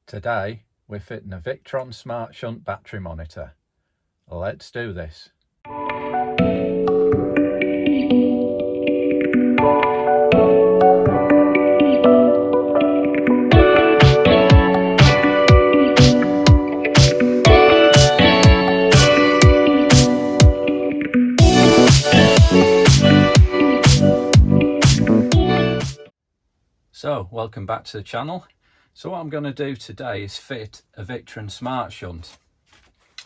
Today we're fitting a Victron Smart Shunt battery monitor. Let's do this. So welcome back to the channel. So what I'm going to do today is fit a Victron Smart Shunt,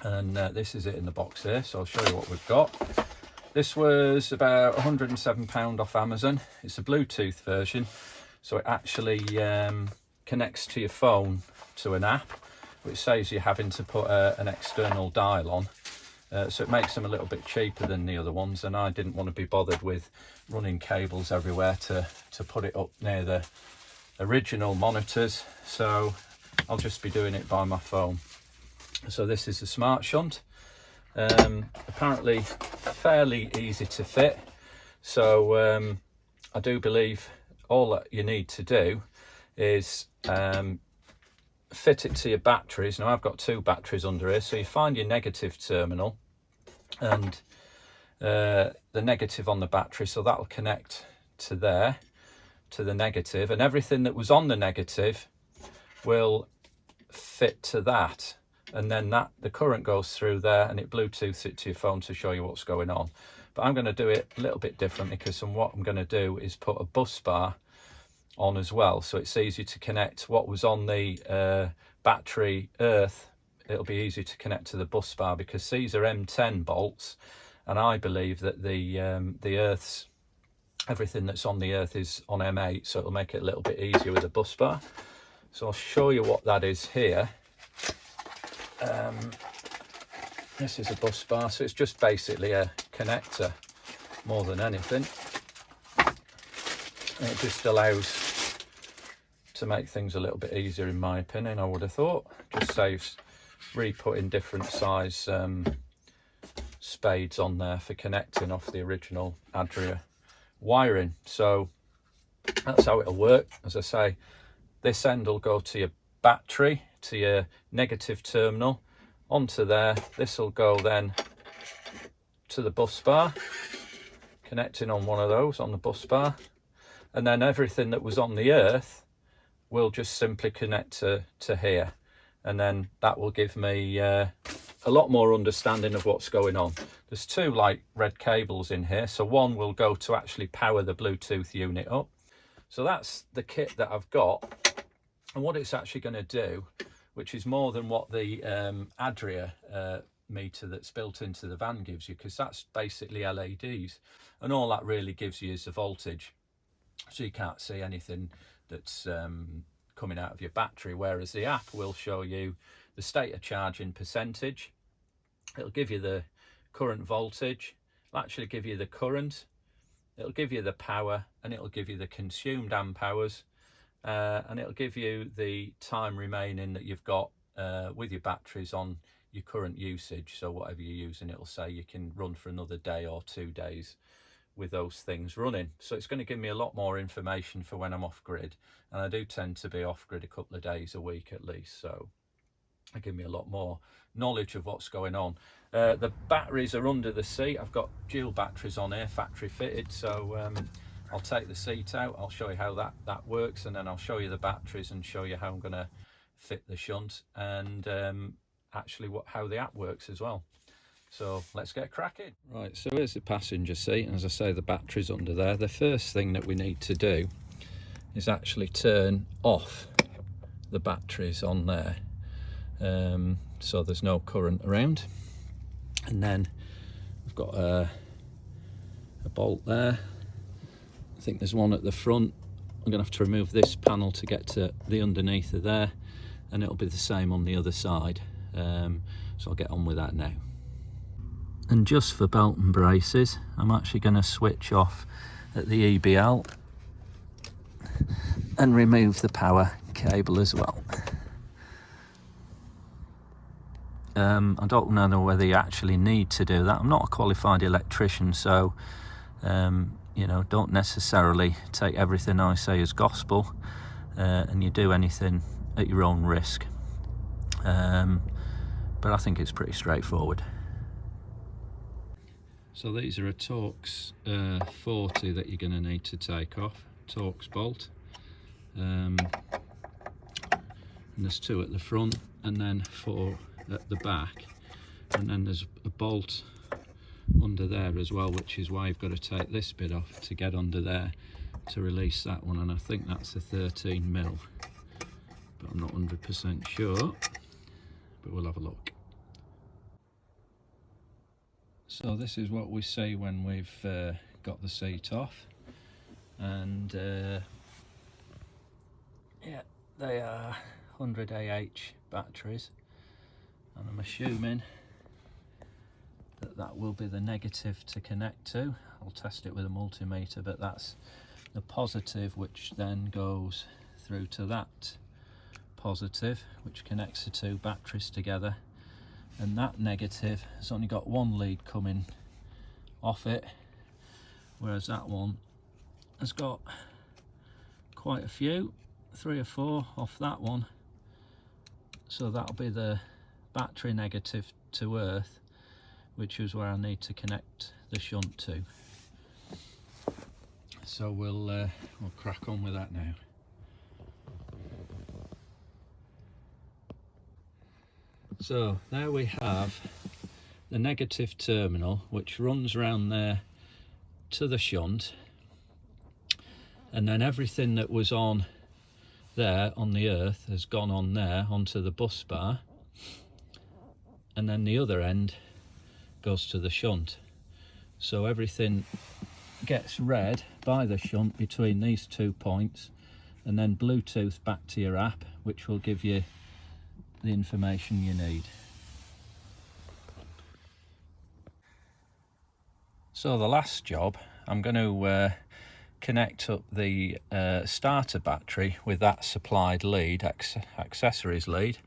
and this is it in the box here, so I'll show you what we've got. This was about £107 off Amazon. It's a Bluetooth version, so it actually connects to your phone to an app, which saves you having to put an external dial on. So it makes them a little bit cheaper than the other ones, and I didn't want to be bothered with running cables everywhere to put it up near the original monitors, so I'll just be doing it by my phone. So this is the Smart Shunt. Apparently fairly easy to fit, so I do believe all that you need to do is fit it to your batteries. Now I've got two batteries under here, so you find your negative terminal and the negative on the battery, so that'll connect to there, to the negative, and everything that was on the negative will fit to that, and then the current goes through there and it Bluetooths it to your phone to show you what's going on. But I'm going to do it a little bit differently, because what I'm going to do is put a bus bar on as well, so it's easy to connect what was on the battery earth. It'll be easy to connect to the bus bar, because these are M10 bolts, and I believe that the earth's, everything that's on the earth is on M8, so it'll make it a little bit easier with the bus bar. So I'll show you what that is here. This is a bus bar, so it's just basically a connector more than anything. And it just allows to make things a little bit easier, in my opinion, I would have thought. Just saves re-putting different size spades on there for connecting off the original Adria wiring. So that's how it'll work. As I say, this end will go to your battery, to your negative terminal, onto there. This will go then to the bus bar, connecting on one of those on the bus bar, and then everything that was on the earth will just simply connect to here, and then that will give me a lot more understanding of what's going on. There's two like red cables in here, so one will go to actually power the Bluetooth unit up. So that's the kit that I've got, and what it's actually going to do, which is more than what the Adria meter that's built into the van gives you, because that's basically LEDs, and all that really gives you is the voltage, so you can't see anything that's coming out of your battery, whereas the app will show you the state of charging percentage. It'll give you the current voltage, it'll actually give you the current, it'll give you the power, and it'll give you the consumed amp hours, and it'll give you the time remaining that you've got with your batteries on your current usage. So whatever you're using, it'll say you can run for another day or 2 days with those things running. So it's going to give me a lot more information for when I'm off grid, and I do tend to be off grid a couple of days a week at least, so it'll give me a lot more knowledge of what's going on. The batteries are under the seat. I've got dual batteries on here, factory fitted, so I'll take the seat out, I'll show you how that works, and then I'll show you the batteries and show you how I'm going to fit the shunt, and actually how the app works as well. So let's get cracking. Right, so here's the passenger seat, and as I say, the battery's under there. The first thing that we need to do is actually turn off the batteries on there, so there's no current around. And then we've got a bolt there. I think there's one at the front. I'm going to have to remove this panel to get to the underneath of there, and it'll be the same on the other side. So I'll get on with that now. And just for belt and braces, I'm actually going to switch off at the EBL and remove the power cable as well. I don't know whether you actually need to do that. I'm not a qualified electrician, so you know, don't necessarily take everything I say as gospel, and you do anything at your own risk. But I think it's pretty straightforward. So these are a Torx 40 that you're going to need to take off, Torx bolt. And there's 2 at the front and then 4 at the back. And then there's a bolt under there as well, which is why you've got to take this bit off to get under there to release that one. And I think that's a 13mm, but I'm not 100% sure, but we'll have a look. So this is what we see when we've got the seat off, and yeah, they are 100 AH batteries, and I'm assuming that that will be the negative to connect to. I'll test it with a multimeter, but that's the positive, which then goes through to that positive, which connects the 2 batteries together. And that negative has only got 1 lead coming off it, whereas that one has got quite a few, 3 or 4 off that one. So that'll be the battery negative to earth, which is where I need to connect the shunt to. So we'll crack on with that now. So there we have the negative terminal, which runs around there to the shunt, and then everything that was on there on the earth has gone on there onto the bus bar, and then the other end goes to the shunt. So everything gets read by the shunt between these 2 points, and then Bluetooth back to your app, which will give you the information you need. So the last job, I'm going to connect up the starter battery with that supplied lead, accessories lead,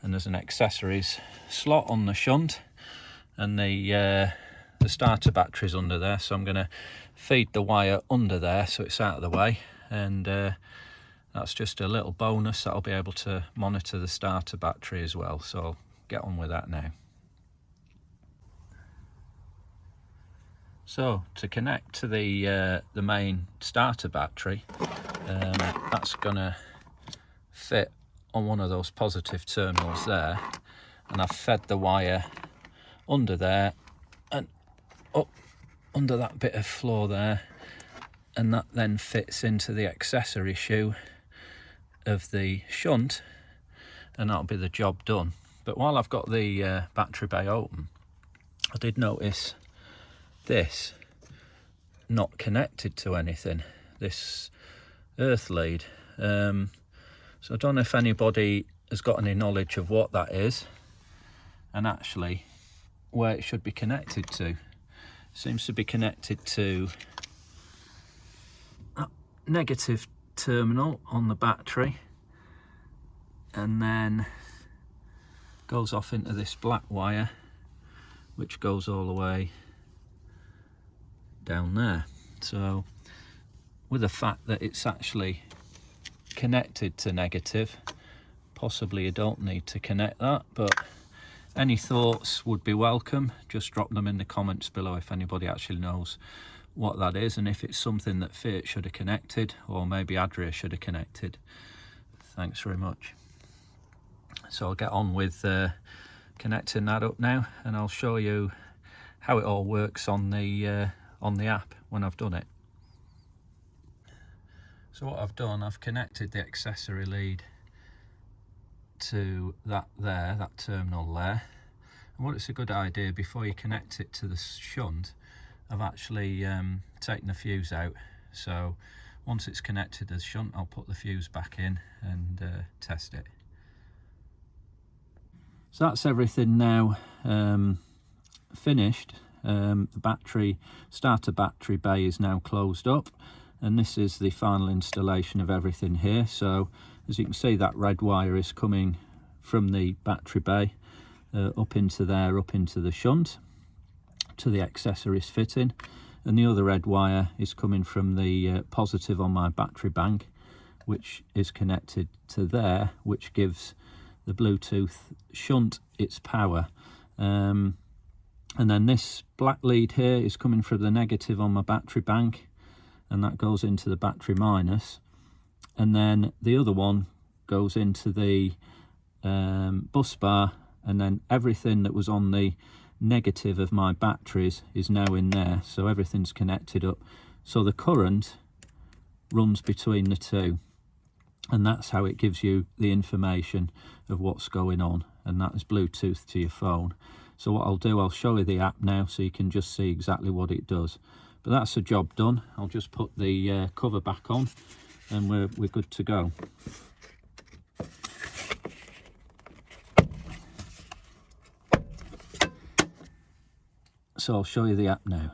and there's an accessories slot on the shunt, and the starter battery's under there, so I'm going to feed the wire under there so it's out of the way, and that's just a little bonus that I'll be able to monitor the starter battery as well. So I'll get on with that now. So to connect to the main starter battery, that's gonna fit on one of those positive terminals there, and I've fed the wire under there and up under that bit of floor there, and that then fits into the accessory shoe of the shunt, and that'll be the job done. But while I've got the battery bay open, I did notice this not connected to anything, this earth lead. So I don't know if anybody has got any knowledge of what that is and actually where it should be connected to. It seems to be connected to that negative terminal on the battery, and then goes off into this black wire, which goes all the way down there. So with the fact that it's actually connected to negative, possibly you don't need to connect that, but any thoughts would be welcome. Just drop them in the comments below if anybody actually knows what that is, and if it's something that Fiat should have connected, or maybe Adria should have connected. Thanks very much. So I'll get on with connecting that up now, and I'll show you how it all works on the app when I've done it. So what I've done, I've connected the accessory lead to that terminal there. And what it's a good idea, before you connect it to the shunt, I've actually taken the fuse out. So once it's connected to the shunt, I'll put the fuse back in and test it. So that's everything now finished. The starter battery bay is now closed up, and this is the final installation of everything here. So as you can see, that red wire is coming from the battery bay up into there, up into the shunt, to the accessories fitting, and the other red wire is coming from the positive on my battery bank which is connected to there, which gives the Bluetooth shunt its power. And then this black lead here is coming from the negative on my battery bank, and that goes into the battery minus. And then the other one goes into the bus bar, and then everything that was on the negative of my batteries is now in there, so everything's connected up. So the current runs between the two, and that's how it gives you the information of what's going on, and that is Bluetooth to your phone. So what I'll do, I'll show you the app now so you can just see exactly what it does. But that's the job done. I'll just put the cover back on and we're good to go. So I'll show you the app now.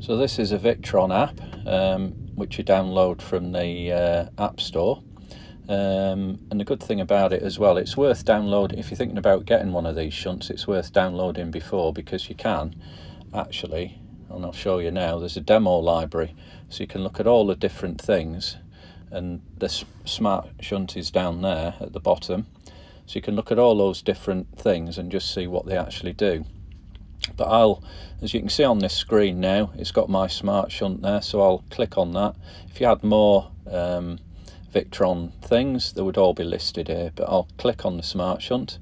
So this is a Victron app, which you download from the App Store. And the good thing about it as well, it's worth downloading. If you're thinking about getting one of these shunts, it's worth downloading before, because you can actually, and I'll show you now, there's a demo library, so you can look at all the different things, and this smart shunt is down there at the bottom, so you can look at all those different things and just see what they actually do. But as you can see on this screen now, it's got my smart shunt there, so I'll click on that. If you had more Victron things, they would all be listed here, but I'll click on the smart shunt.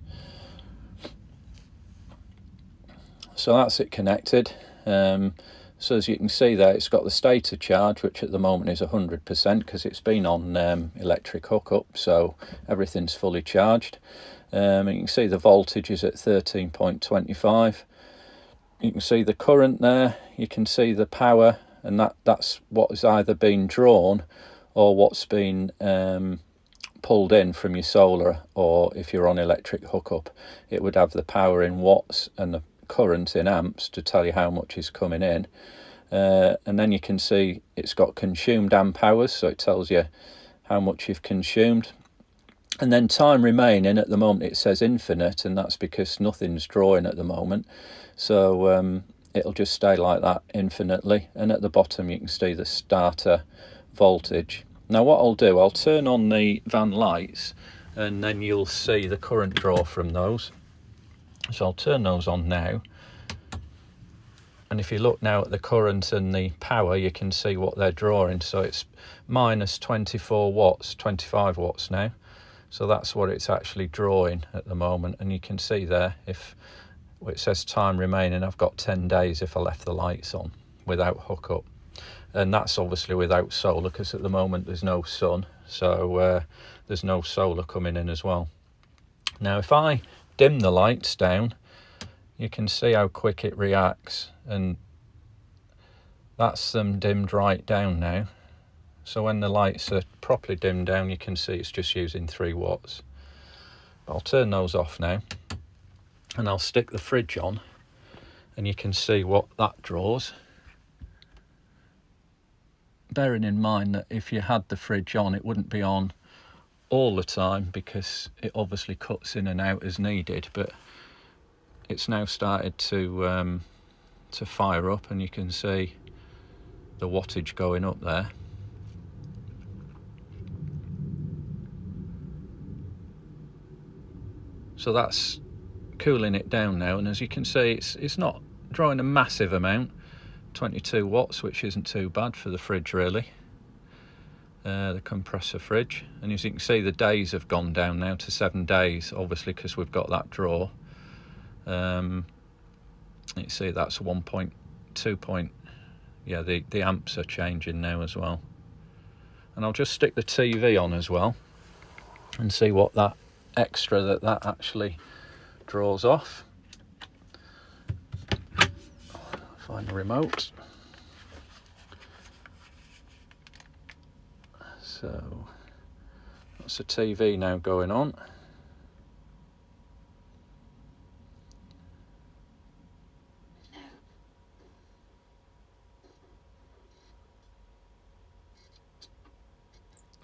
So that's it connected. So as you can see there, it's got the state of charge, which at the moment is 100%, because it's been on electric hookup, so everything's fully charged. And you can see the voltage is at 13.25. You can see the current there, you can see the power, and that's what has either been drawn or what's been pulled in from your solar, or if you're on electric hookup, it would have the power in watts and the current in amps to tell you how much is coming in. And then you can see it's got consumed amp hours, so it tells you how much you've consumed. And then time remaining, at the moment it says infinite, and that's because nothing's drawing at the moment. So it'll just stay like that infinitely. And at the bottom you can see the starter voltage. Now what I'll do, I'll turn on the van lights, and then you'll see the current draw from those. So I'll turn those on now. And if you look now at the current and the power, you can see what they're drawing. So it's minus 24 watts, 25 watts now. So that's what it's actually drawing at the moment. And you can see there, if it says time remaining, I've got 10 days if I left the lights on without hookup. And that's obviously without solar, because at the moment there's no sun. So there's no solar coming in as well. Now if I dim the lights down, you can see how quick it reacts. And that's them dimmed right down now. So when the lights are properly dimmed down, you can see it's just using 3 watts. I'll turn those off now, and I'll stick the fridge on, and you can see what that draws. Bearing in mind that if you had the fridge on, it wouldn't be on all the time, because it obviously cuts in and out as needed, but it's now started to fire up, and you can see the wattage going up there. So that's cooling it down now, and as you can see, it's not drawing a massive amount, 22 watts, which isn't too bad for the fridge really, the compressor fridge. And as you can see, the days have gone down now to 7 days, obviously because we've got that draw. You see that's 1.2 point, yeah, the amps are changing now as well. And I'll just stick the TV on as well and see what that extra that actually draws off. Find the remote. So that's the TV now going on.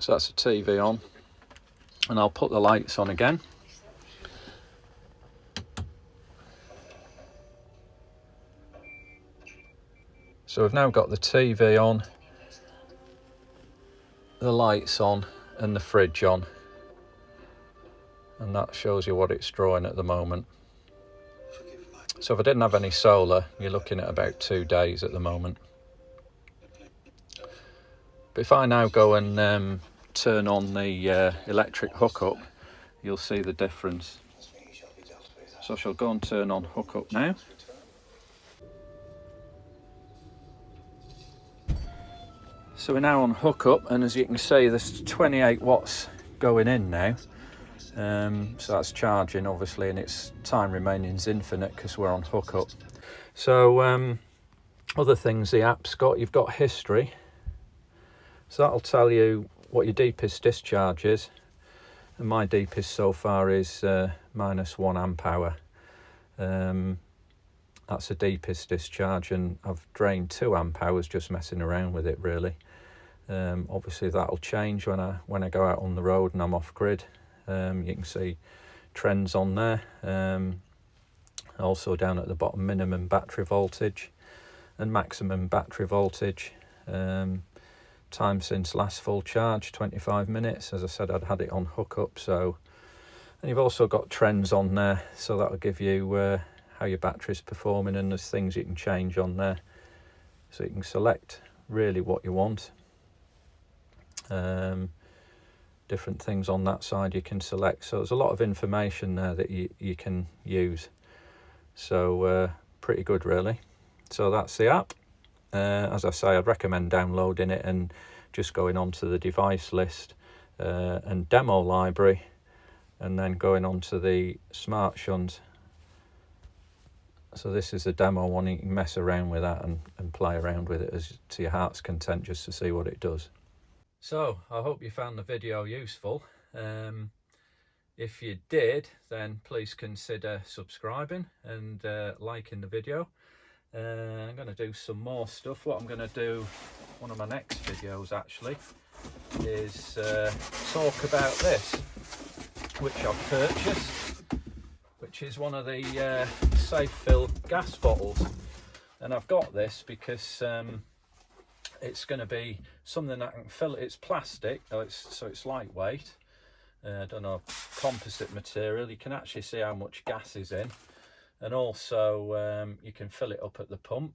So that's the TV on, and I'll put the lights on again. So we've now got the TV on, the lights on, and the fridge on, and that shows you what it's drawing at the moment. So if I didn't have any solar, you're looking at about 2 days at the moment. But if I now go and turn on the electric hookup, you'll see the difference. So I shall go and turn on hookup now. So we're now on hookup, and as you can see, there's 28 watts going in now. So that's charging obviously, and its time remaining is infinite because we're on hookup. So other things the app's got, you've got history. So that'll tell you what your deepest discharge is. And my deepest so far is -1 amp hour. That's the deepest discharge, and I've drained 2 amp hours just messing around with it really. Obviously that'll change when I go out on the road and I'm off grid. You can see trends on there. Also down at the bottom, minimum battery voltage and maximum battery voltage. Time since last full charge, 25 minutes. As I said, I'd had it on hookup. So, and you've also got trends on there, so that'll give you how your battery's performing, and there's things you can change on there, so you can select really what you want. Different things on that side you can select, so there's a lot of information there that you can use. So pretty good really. So that's the app. As I say, I'd recommend downloading it and just going onto the device list and demo library, and then going on to the smart shunt. So this is the demo one. You can mess around with that and play around with it as to your heart's content, just to see what it does. So I hope you found the video useful. If you did, then please consider subscribing and liking the video. I'm going to do some more stuff. What I'm going to do, one of my next videos actually, is talk about this, which I've purchased, which is one of the safe fill gas bottles. And I've got this because it's going to be something that I can fill. It's plastic, so it's lightweight. I don't know, composite material. You can actually see how much gas is in. And also you can fill it up at the pump,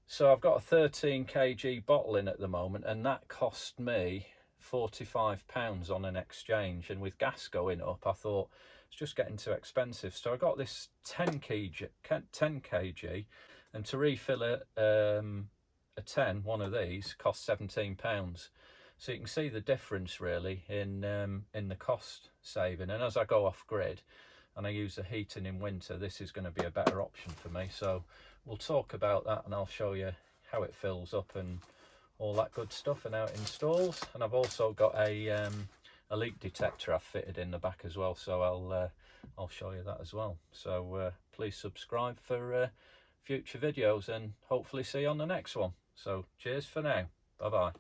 so I've got a 13 kg bottle in at the moment, and that cost me £45 on an exchange. And with gas going up, I thought it's just getting too expensive. So I got this 10 kg, and to refill one of these costs £17. So you can see the difference really in the cost saving. And as I go off grid and I use the heating in winter, this is going to be a better option for me. So we'll talk about that, and I'll show you how it fills up and all that good stuff and how it installs. And I've also got a leak detector I've fitted in the back as well, so I'll show you that as well. So please subscribe for future videos, and hopefully see you on the next one. So cheers for now. Bye bye.